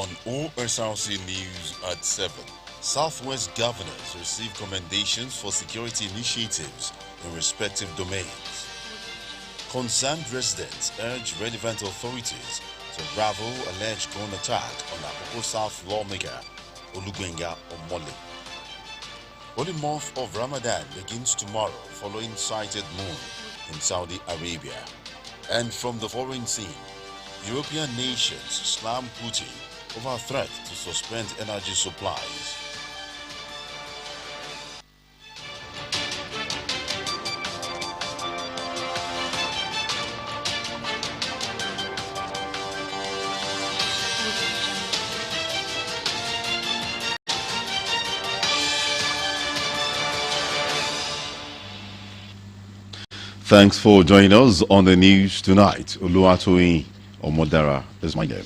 On Osrc News at 7, Southwest governors receive commendations for security initiatives in respective domains. Concerned residents urge relevant authorities to unravel alleged gun attack on Akoko South lawmaker Olugbenga Omole. Holy month of Ramadan begins tomorrow following sighted moon in Saudi Arabia. And from the foreign scene, European nations slam Putin over threat to suspend energy supplies. Thanks for joining us on the news tonight. Oluwatoyin Omodara is my name.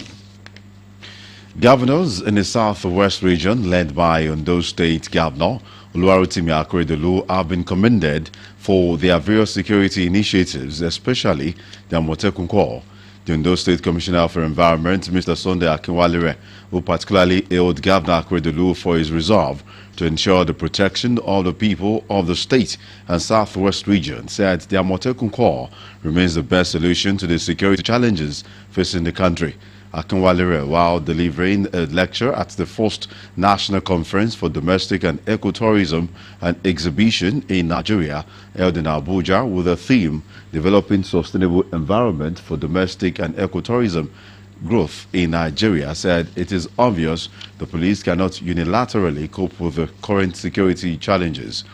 Governors in the Southwest region, led by Ondo State Governor Oluwarotimi Akeredolu, have been commended for their various security initiatives, especially the Amotekun Corps. The Ondo State Commissioner for Environment, Mr. Sunday Akinwalere, who particularly hailed Governor Akeredolu for his resolve to ensure the protection of the people of the state and Southwest region, said the Amotekun Corps remains the best solution to the security challenges facing the country. Akinwalere, while delivering a lecture at the first National Conference for Domestic and Ecotourism and Exhibition in Nigeria, held in Abuja, with a theme Developing Sustainable Environment for Domestic and Ecotourism Growth in Nigeria, said it is obvious the police cannot unilaterally cope with the current security challenges.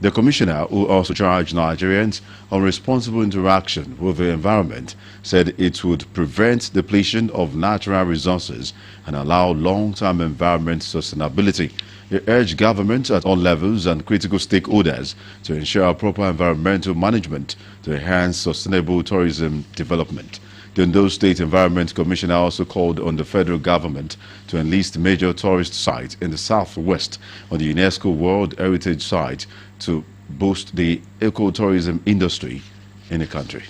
The commissioner, who also charged Nigerians on responsible interaction with the environment, said it would prevent depletion of natural resources and allow long-term environment sustainability. He urged government at all levels and critical stakeholders to ensure proper environmental management to enhance sustainable tourism development. The Ondo State Environment Commissioner also called on the federal government to enlist major tourist sites in the southwest on the UNESCO World Heritage Site to boost the ecotourism industry in the country.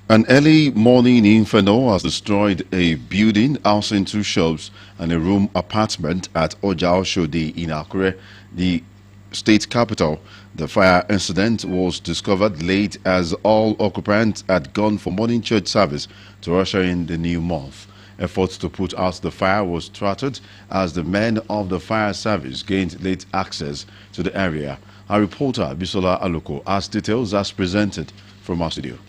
An early morning inferno has destroyed a building housing 2 shops and a room apartment at Oja Oshodi in Akure, the state capital. The fire incident was discovered late as all occupants had gone for morning church service to usher in the new month. Efforts to put out the fire was thwarted as the men of the fire service gained late access to the area. Our reporter Bisola Aloko has details as presented from our studio.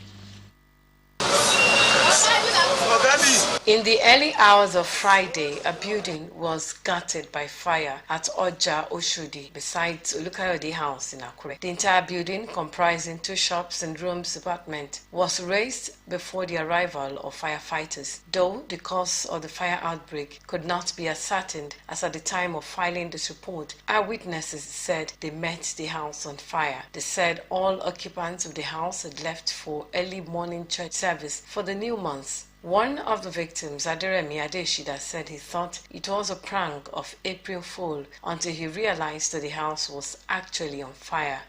In the early hours of Friday, a building was gutted by fire at Oja Oshodi, beside Olukayode House in Akure. The entire building, comprising 2 shops and rooms apartment, was razed before the arrival of firefighters, though the cause of the fire outbreak could not be ascertained, as at the time of filing this report, eyewitnesses said they met the house on fire. They said all occupants of the house had left for early morning church service for the new month. One of the victims, Aderemi Adeshida, said he thought it was a prank of April Fool until he realized that the house was actually on fire.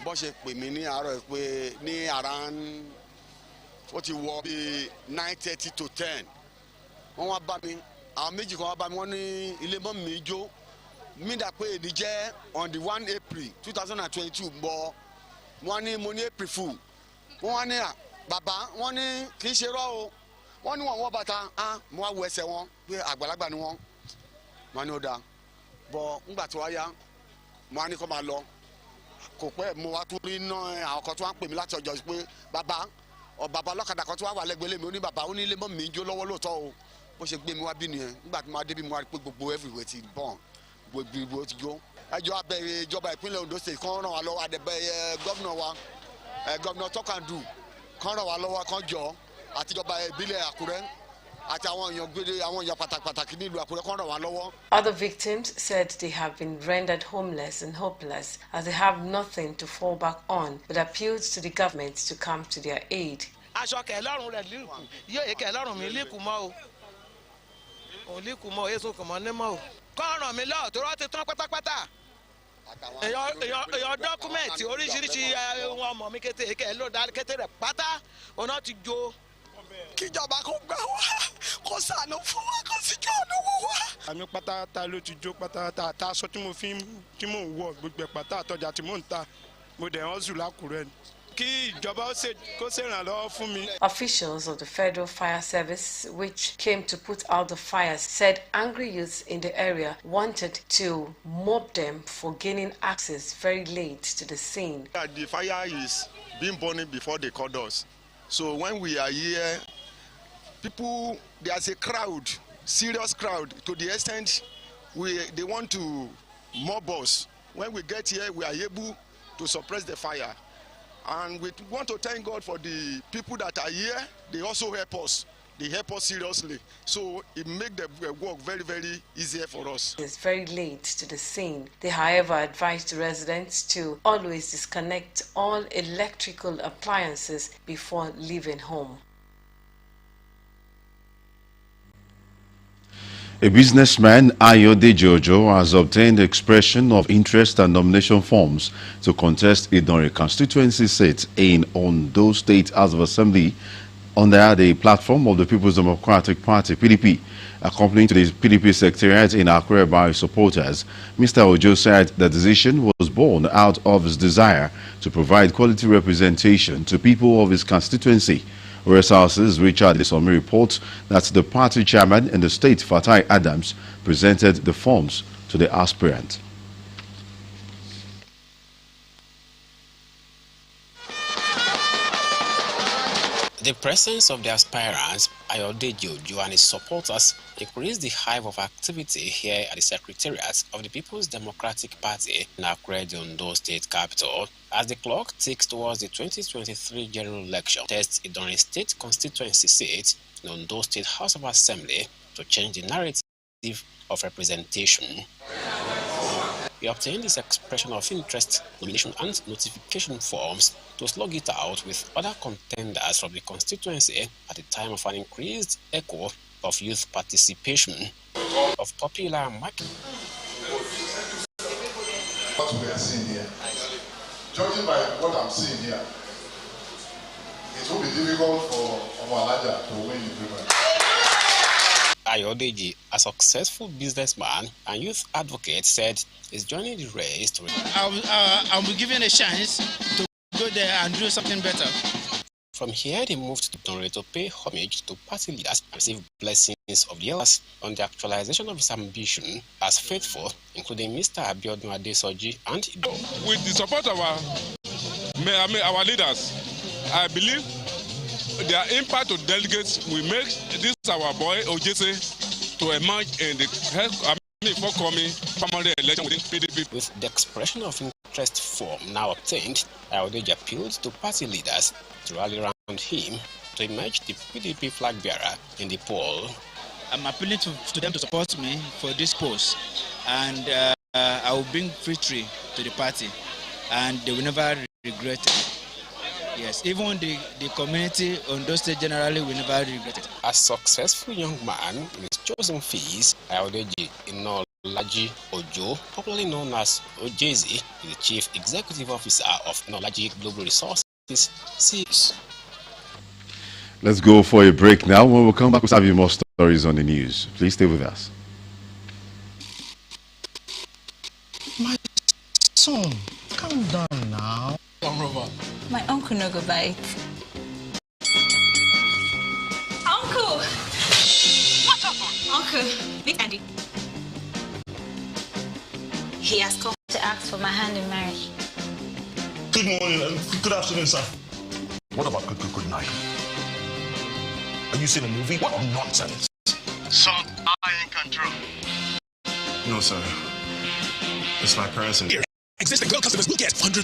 Around 9:30 to 10. On the 1 April 2022, April Fool. Baba, wọ́n ní wọ́n bàtà mo wá wo ẹsẹ̀ wọn pé àgbàlagbà ni wọ́n ní ó dáa bọ́ ńgbà tí wọ́n yá mo wá ní kó máa lọ kò pẹ́ mo wá tún rí náà àwọn kan tí wọ́n pè mí láti ọjọ́ pé bàbá ọlọ́kadà kan tí wọ́n wà lẹ́gbẹ̀ẹ́ mi ó ní bàbá ó ní ilé mọ́ mi jó lọ́wọ́ lóòótọ́ o bó ṣe gbé mi wá bí nìyẹn nígbà tí mo wá débi mo wá rí pé gbogbo everywhere ti bọ̀n gbogbo ti jó ẹjọ́ abẹ́rẹ́ ìjọba ìpínlẹ̀ Ondo State kan ràn wá lọ́wọ́ àdẹ̀bẹ̀ gómìnà wa gómìnà Tọ́kàndù kan ràn wá lọ́wọ́ kan jọ àtijọba ìbílẹ̀ Àkúrẹ́ àti àwọn èèyàn pàtàkì nílùú Àkúrẹ́ kan ràn wá lọ́wọ́. Other victims said they have been rendered homeless and hopeless as they have nothing to fall back on, but appealed to the government to come to their aid. Aṣọ kẹlọ́run rẹ̀ líkù yóò kẹlọ́run mi líkù mọ́ o òun líkù mọ́ èso kò mọ́ ní mọ́ o kọ́ ràn mí lọ́ọ̀ tó rọ́ ti tán pátápátá èèyàn dọ́kúmẹ̀ntì oríṣiríṣi wọn ọmọ mi kété èké ló dá kété rẹ̀ pátá ọ̀nà ti jó. kíjọba kó gbà wá kó ṣàánú fún wa kó sì jọ olówó wa. àmì pátá ló ti jó pátá tá aṣọ tí mò ń wọ gbogbo pátá àtọjà tí mò ń ta mo dẹ̀ wọ́n zù lákùrẹ́ ni. kí ìjọba kó ṣèrànlọ́wọ́ fún mi. Officials of the Federal Fire Service, which came to put out the fires, said angry youths in the area wanted to mob them for gaining access very late to the scene. The fire is being burning before they called us. So when we are here, people, there's a crowd, serious crowd, to the extent they want to mob us. When we get here, we are able to suppress the fire. And we want to thank God for the people that are here. They also help us. They help us seriously. So it makes the work very, very easier for us. It's very late to the scene. They, however, advised residents to always disconnect all electrical appliances before leaving home. A businessman, Ayode Jojo, has obtained expression of interest and nomination forms to contest Idonre constituency seat in Ondo State House of Assembly under the platform of the People's Democratic Party, PDP. Accompanying to the PDP secretariat in Akure by supporters, Mr. Ojo said the decision was born out of his desire to provide quality representation to people of his constituency. Osrc's Richard Lesomi reports that the party chairman in the state, Fatai Adams, presented the forms to the aspirant. The presence of the aspirants, Ayode Jojo, and his supporters increased the hive of activity here at the Secretariat of the People's Democratic Party in Akure, the Ondo State capital, as the clock ticks towards the 2023 general election. Tests Idonre State constituency seat in Ondo State House of Assembly to change the narrative of representation. He obtained his expression of interest, nomination and notification forms to slug it out with other contenders from the constituency at the time of an increased echo of youth participation of popular market. What we are seeing here, judging by what I'm seeing here, it will be difficult for Omalaja to win the primary. Ayodeji, a successful businessman and youth advocate, said he's joining the race to... I'll be given a chance to go there and do something better. From here, they moved to Idonre to pay homage to party leaders and receive blessings of the elders on the actualization of his ambition as faithful, including Mr. Abiodun Adesoji and... With the support of our leaders, I believe their impact to delegates will make this our boy Ojese to emerge in the forthcoming primary election within PDP. With the expression of interest form now obtained, Ayodeji appealed to party leaders to rally around him to emerge the PDP flag bearer in the poll. I'm appealing to them to support me for this post, and I will bring victory to the party, and they will never regret it. Yes, even the community on those states generally will never regret it. A successful young man in his chosen fields, Ayodeji Inolaji Ojo, popularly known as Ojezi, is the Chief Executive Officer of Inolaji Global Resources. Let's go for a break now. When we come back, we'll have you more stories on the news. Please stay with us. My son, calm down now. My uncle no go bite. Uncle! What happened? Uncle, meet Andy. He has come to ask for my hand in marriage. Good morning and good afternoon, sir. What about good night? Are you seeing a movie? What nonsense! Son, I in control. No, sir. It's my parents and... Here, existing Glow customers will get 100%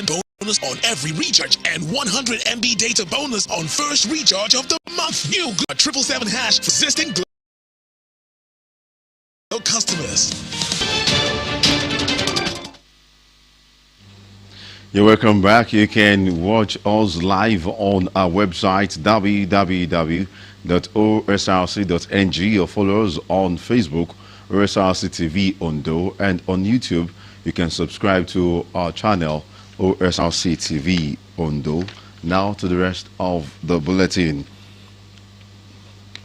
bonus on every recharge and 100 MB data bonus on first recharge of the month. New Glow 777# for existing Glow customers. You're welcome back. You can watch us live on our website www.osrc.ng or follow us on Facebook, OSRC TV Ondo, and on YouTube. you can subscribe to our channel, Osrc TV Ondo. Now to the rest of the bulletin.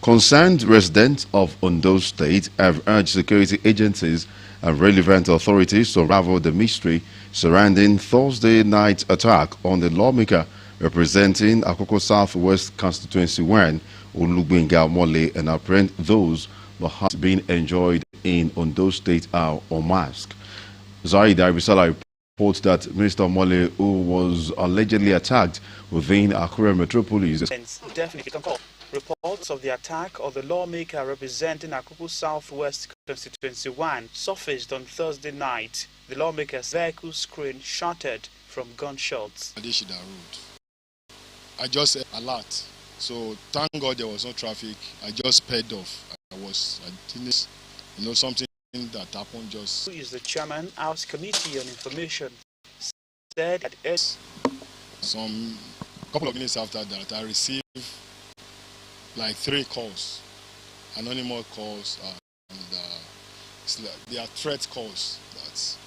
Concerned residents of Ondo State have urged security agencies and relevant authorities to unravel the mystery surrounding Thursday night attack on the lawmaker representing Akoko Southwest Constituency 1, Olugbenga Mole, and apprehend those who have been enjoyed in Ondo State are unmasked. Zaid Aribisala reports that Minister Mole, who was allegedly attacked within Akure metropolis, definitely can call. Reports of the attack of the lawmaker representing Akoko Southwest Constituency 1 surfaced on Thursday night. The lawmaker's vehicle screen shattered from gunshots. Adishida Road. I just alert. So thank God there was no traffic. I just sped off. I didn't, something that happened just. Who is the chairman, House Committee on Information, said that some couple of minutes after that, I received like 3 calls, anonymous calls, and they are threat calls that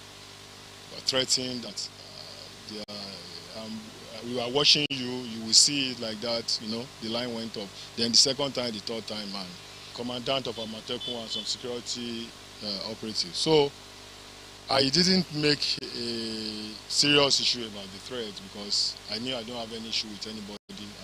are threatening that we are watching you, you will see it like that, the line went up. Then the second time, the third time, and commandant of Amatekun and some security operatives. So I didn't make a serious issue about the threat because I knew I don't have any issue with anybody.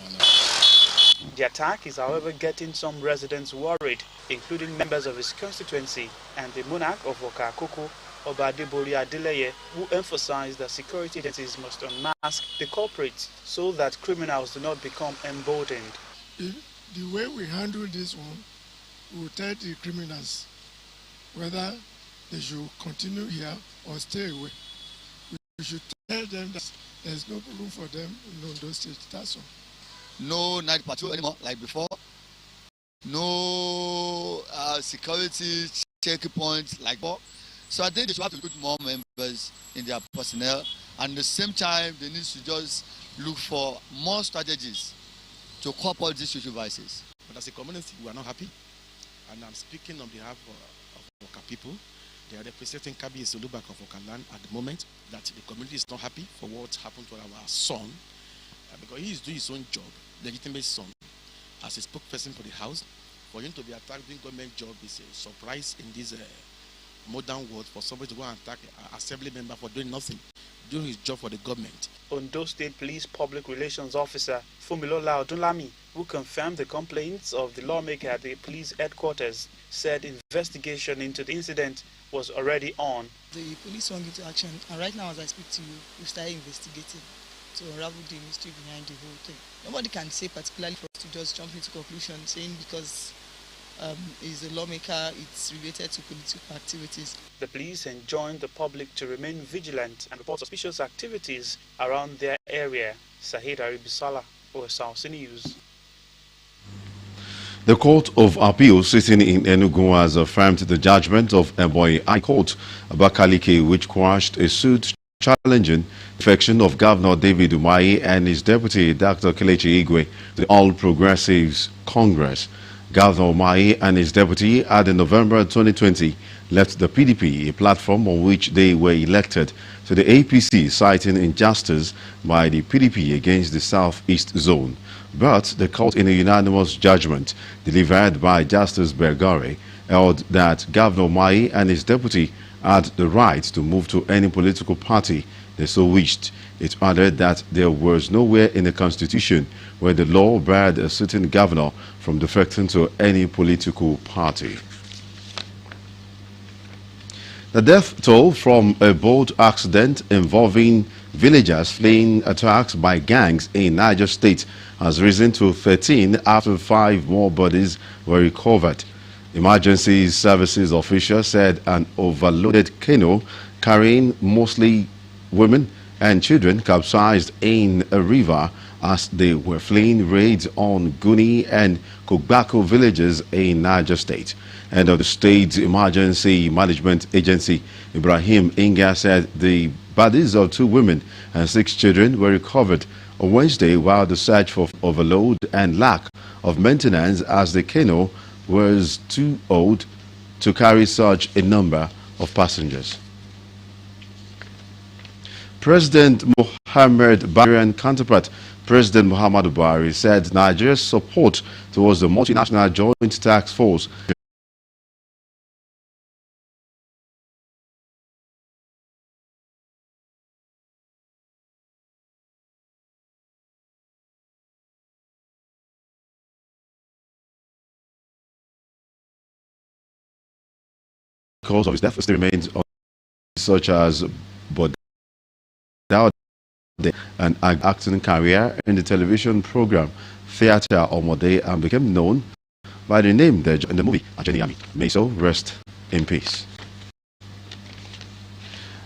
And the attack is, however, getting some residents worried, including members of his constituency and the monarch of Okakoko, Obadebori Adeleye, who emphasized that security agencies must unmask the culprits so that criminals do not become emboldened. The way we handle this one, we will tell the criminals whether they should continue here or stay away. We should tell them that there's no room for them in Ondo State. That's all. No night patrol anymore like before. No security checkpoints like before. So I think they should have to put more members in their personnel, and at the same time they need to just look for more strategies to cope up these social vices. But as a community, we are not happy, and I'm speaking on behalf of Oka people. They are representing Kabi Solubak of Okaland at the moment, that the community is not happy for what happened to our son, because he is doing his own job, legitimate son, as a spokesperson for the house. For him to be attacked doing government job is a surprise in this modern world, for somebody to go and attack an assembly member for doing nothing, doing his job for the government. Ondo State Police Public Relations Officer Fumilola Odunlami, who confirmed the complaints of the lawmaker at the police headquarters, said investigation into the incident was already on. The police went into action, and right now as I speak to you, we started investigating to unravel the mystery behind the whole thing. Nobody can say particularly for us to just jump into conclusion saying because is a lawmaker, it's related to political activities. The police enjoined the public to remain vigilant and report suspicious activities around their area. Sahid Aribisala, Osrc News. The Court of Appeal sitting in Enugu has affirmed the judgment of Ebonyi High Court, Abakaliki, which quashed a suit challenging the defection of Governor David Umahi and his deputy, Dr. Kelechi Igwe, to the All Progressives Congress. Governor Umahi and his deputy had in November 2020 left the PDP, a platform on which they were elected, to the APC, citing injustice by the PDP against the Southeast Zone. But the court, in a unanimous judgment delivered by Justice Bergare, held that Governor Umahi and his deputy had the right to move to any political party they so wished. It added that there was nowhere in the Constitution where the law barred a sitting governor from defecting to any political party. The death toll from a boat accident involving villagers fleeing attacks by gangs in Niger State has risen to 13 after 5 more bodies were recovered. Emergency services officials said an overloaded canoe carrying mostly women and children capsized in a river as they were fleeing raids on Guni and Kogbako villages in Niger State. Head of the State Emergency Management Agency, Ibrahim Inga, said the bodies of 2 women and 6 children were recovered on Wednesday, while the search for overload and lack of maintenance as the canoe was too old to carry such a number of passengers. President Mohamed Buhari's counterpart, President Muhammadu Buhari, said Nigeria's support towards the multinational joint task force because of his death still remains on, such as Bodaude, an acting career in the television program Theatre Omode, and became known by the name in the movie Ajani Ami. May so rest in peace.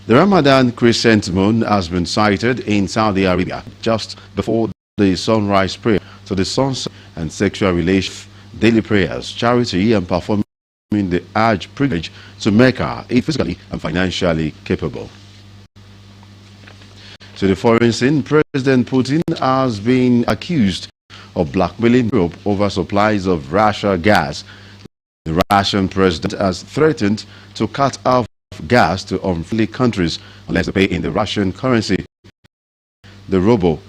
The Ramadan crescent moon has been sighted in Saudi Arabia just before the sunrise prayer to the sunset and sexual relations, daily prayers, charity, and performing the Hajj pilgrimage to Mecca if physically and financially capable. To the foreign scene, President Putin has been accused of blackmailing Europe over supplies of Russian gas. The Russian president has threatened to cut off gas to unfriendly countries unless they pay in the Russian currency, the ruble.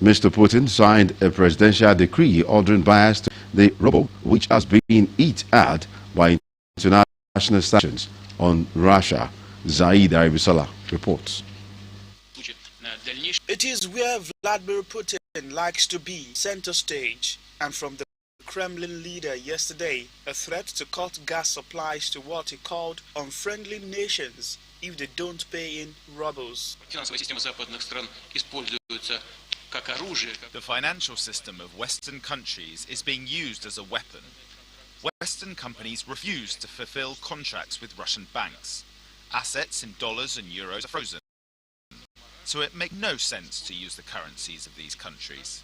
Mr. Putin signed a presidential decree ordering buyers to the ruble, which has been hit hard by international sanctions on Russia. Zaid Arabisala reports. It is where Vladimir Putin likes to be, center stage, and from the Kremlin leader yesterday, a threat to cut gas supplies to what he called unfriendly nations if they don't pay in rubles. The financial system of Western countries is being used as a weapon. Western companies refuse to fulfill contracts with Russian banks. Assets in dollars and euros are frozen. So it makes no sense to use the currencies of these countries.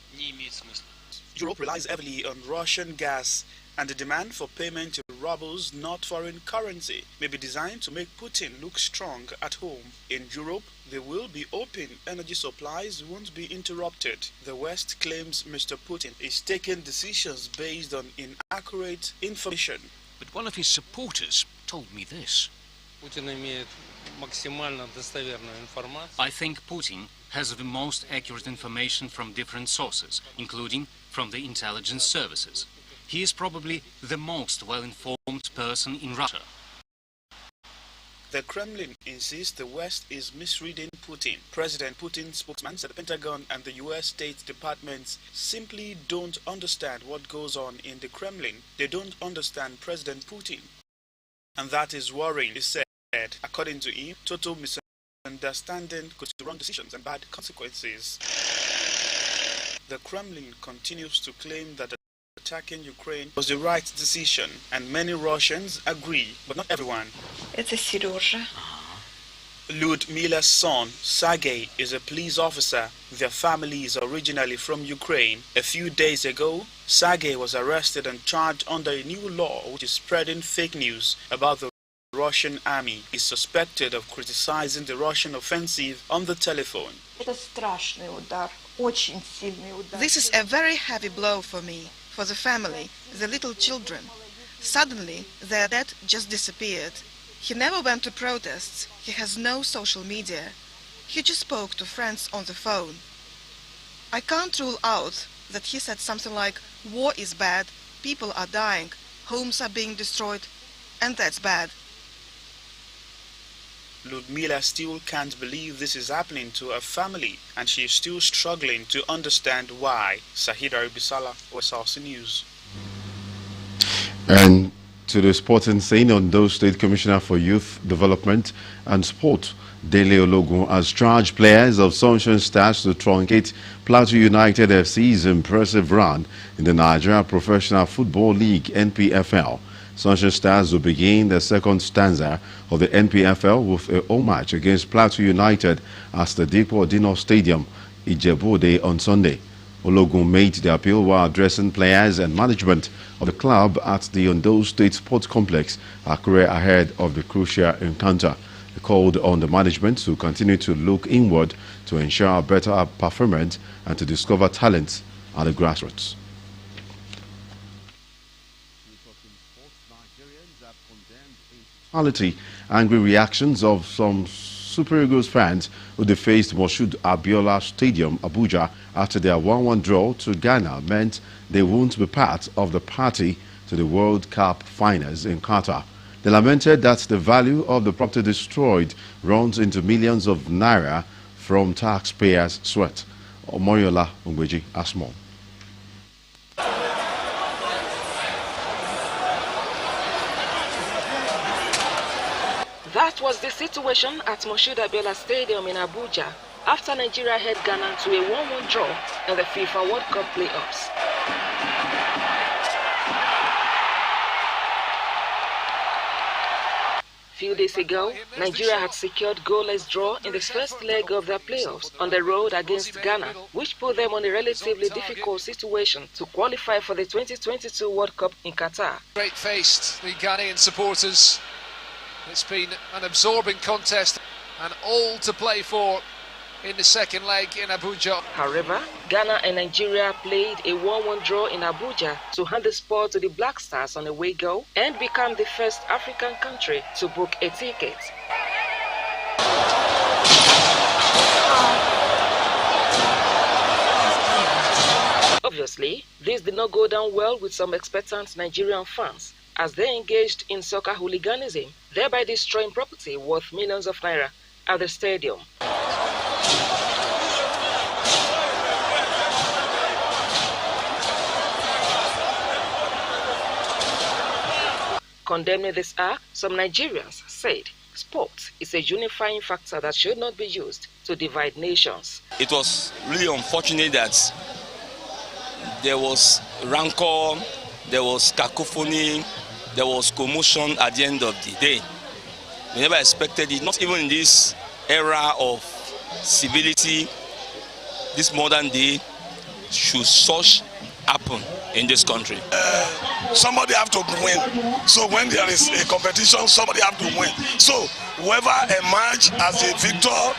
Europe relies heavily on Russian gas, and the demand for payment in rubles, not foreign currency, may be designed to make Putin look strong at home. In Europe, there will be open energy supplies won't be interrupted. The West claims Mr. Putin is taking decisions based on inaccurate information. But one of his supporters told me this. I think Putin has the most accurate information from different sources, including from the intelligence services. He is probably the most well-informed person in Russia. The Kremlin insists the West is misreading Putin. President Putin's spokesman said the Pentagon and the U.S. State Departments simply don't understand what goes on in the Kremlin. They don't understand President Putin. And that is worrying, he said. According to him, total misunderstanding could lead to wrong decisions and bad consequences. The Kremlin continues to claim that attacking Ukraine was the right decision, and many Russians agree, but not everyone. Это Сережа. Ludmila's son, Sergei, is a police officer. Their family is originally from Ukraine. A few days ago, Sergei was arrested and charged under a new law which is spreading fake news about the Russian army. Is suspected of criticizing the Russian offensive on the telephone. This is a very heavy blow for me, for the family, the little children. Suddenly, their dad just disappeared. He never went to protests. He has no social media. He just spoke to friends on the phone. I can't rule out that he said something like, war is bad, people are dying, homes are being destroyed, and that's bad. Ludmila still can't believe this is happening to her family, and she is still struggling to understand why. Sahida Ibisala, Osrc News. And to the sporting scene, Ondo State Commissioner for Youth Development and Sport, Dele Ologun, has charged players of Sunshine Stars to truncate Plateau United FC's impressive run in the Nigeria Professional Football League (NPFL). Sunshine Stars will begin the second stanza of the NPFL with a home match against Plateau United at the Dipo Dino Stadium, Ijebu-Ode, on Sunday. Ologun made the appeal while addressing players and management of the club at the Ondo State Sports Complex, Akure, ahead of the crucial encounter. He called on the management to continue to look inward to ensure better performance and to discover talents at the grassroots. Angry reactions of some Super Eagles fans who defaced Moshood Abiola Stadium, Abuja, after their 1-1 draw to Ghana meant they won't be part of the party to the World Cup finals in Qatar. They lamented that the value of the property destroyed runs into millions of naira from taxpayers' sweat. Omoriola Ungweji has more. That was the situation at Moshood Abiola Stadium in Abuja after Nigeria held Ghana to a 1-1 draw in the FIFA World Cup playoffs. Few days ago, Nigeria had secured goalless draw in the first leg of their playoffs on the road against Ghana, which put them on a relatively difficult situation to qualify for the 2022 World Cup in Qatar. Great-faced, the Ghanaian supporters. It's been an absorbing contest and all to play for in the second leg in Abuja. However, Ghana and Nigeria played a 1-1 draw in Abuja to hand the sport to the Black Stars on away goal and become the first African country to book a ticket. Obviously, this did not go down well with some expectant Nigerian fans as they engaged in soccer hooliganism, thereby destroying property worth millions of naira at the stadium. Condemning this act, some Nigerians said sport is a unifying factor that should not be used to divide nations. It was really unfortunate that there was rancor, there was cacophony, there was commotion at the end of the day. We never expected it, not even in this era of civility, this modern day, should such happen in this country. Somebody have to win. So when there is a competition, somebody have to win. So whoever emerge as a victor,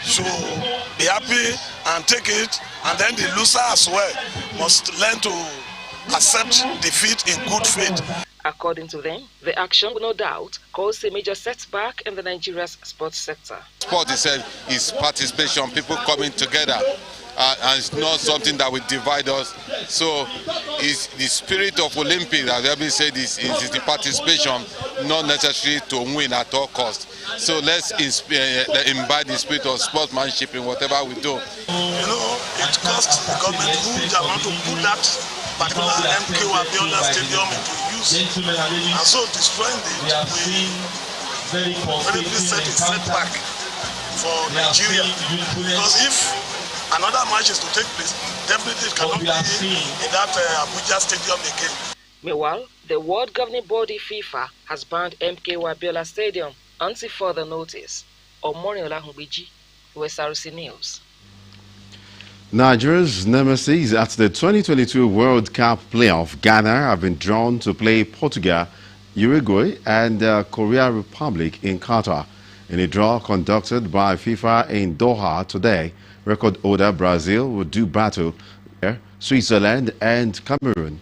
should be happy and take it. And then the loser as well must learn to accept defeat in good faith. According to them, the action will no doubt cause a major setback in the Nigeria's sports sector. Sport itself is participation, people coming together, and it's not something that will divide us. So it's the spirit of Olympics, as I've said, is the participation, not necessarily to win at all costs. So let's imbibe the spirit of sportsmanship in whatever we do. It costs the government huge amount to put that particular MK Abiola Stadium into use. And so destroying it will very set a setback for Nigeria. Because if another match is to take place, definitely it cannot be in that Abuja Stadium again. Meanwhile, the world governing body FIFA has banned MK Abiola Stadium until further notice. Omoriola Ungweji, Osrc News. Nigeria's nemesis at the 2022 World Cup playoff, Ghana, have been drawn to play Portugal, Uruguay and Korea Republic in Qatar. In a draw conducted by FIFA in Doha today, record holder Brazil will do battle with Switzerland and Cameroon.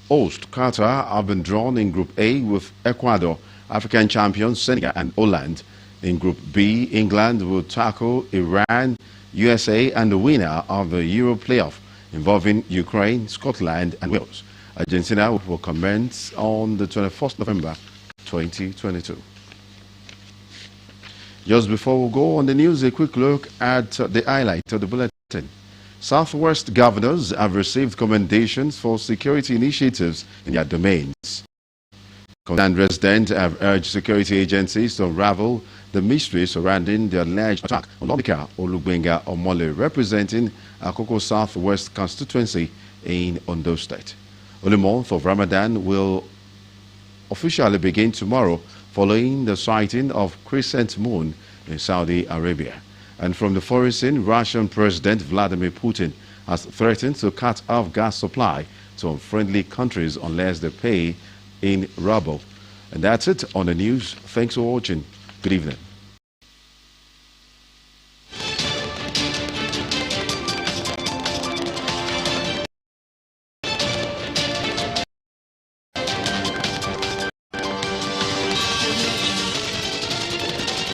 Host Qatar have been drawn in Group A with Ecuador, African champions Senegal and Holland. In Group B, England will tackle Iran, USA and the winner of the Euro playoff involving Ukraine, Scotland and Wales. Argentina will commence on the 21st November 2022. Just before we go on the news, a quick look at the highlight of the bulletin. Southwest governors have received commendations for security initiatives in their domains. Concerned residents have urged security agencies to unravel the mystery surrounding the alleged attack on Lawmaker Olugbenga Omole, representing Akoko Southwest constituency in Ondo State. The month of Ramadan will officially begin tomorrow following the sighting of crescent moon in Saudi Arabia. And from the foreign scene, Russian President Vladimir Putin has threatened to cut off gas supply to unfriendly countries unless they pay in ruble. And that's it on the news. Thanks for watching. Good evening.